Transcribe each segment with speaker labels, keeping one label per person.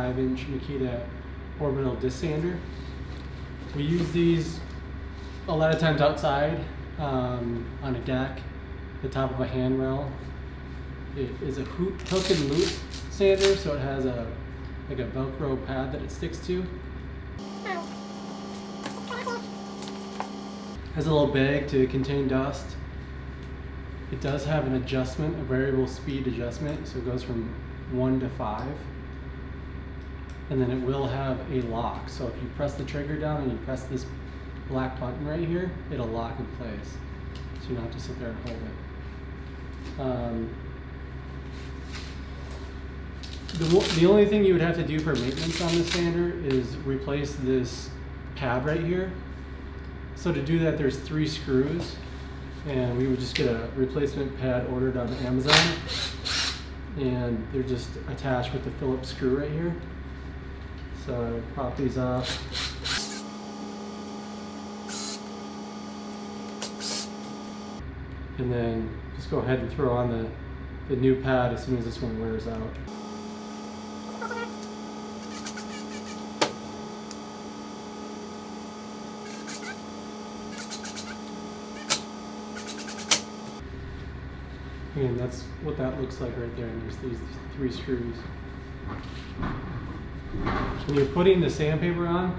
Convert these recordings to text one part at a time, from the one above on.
Speaker 1: 5-inch Makita Orbital Sander. We use these a lot of times outside on a deck, the top of a handrail. It is a hook and loop sander, so it has like a velcro pad that it sticks to. Has a little bag to contain dust. It does have an adjustment, a variable speed adjustment, so it goes from 1 to 5. And then it will have a lock, so if you press the trigger down and you press this black button right here, it'll lock in place, so you don't have to sit there and hold it. The only thing you would have to do for maintenance on this sander is replace this pad right here. So to do that, there's 3 screws, and we would just get a replacement pad ordered on Amazon, and they're just attached with the Phillips screw right here. So I would pop these off. And then just go ahead and throw on the new pad as soon as this one wears out. And that's what that looks like right there, and there's these 3 screws. When you're putting the sandpaper on,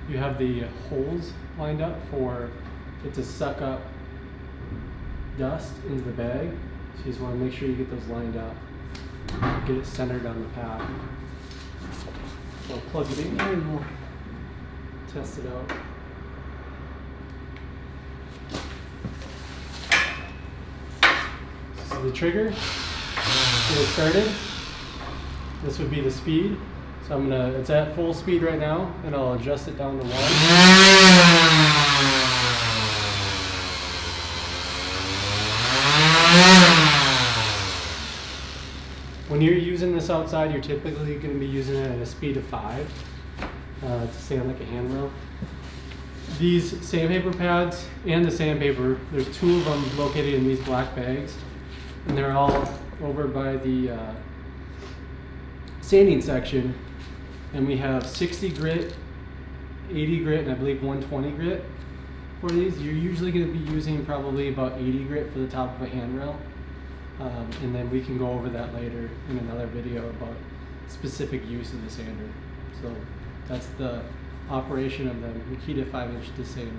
Speaker 1: you have the holes lined up for it to suck up dust into the bag. So you just want to make sure you get those lined up. Get it centered on the pad. So I'll plug it in here and we'll test it out. This is the trigger. Get it started. This would be the speed. So it's at full speed right now, and I'll adjust it down to 1. When you're using this outside, you're typically going to be using it at a speed of 5 to sand like a handrail. These sandpaper pads and the sandpaper, there's 2 of them located in these black bags, and they're all over by the sanding section. And we have 60 grit, 80 grit, and I believe 120 grit for these. You're usually going to be using probably about 80 grit for the top of a handrail. And then we can go over that later in another video about specific use of the sander. So that's the operation of the Makita 5-inch sander.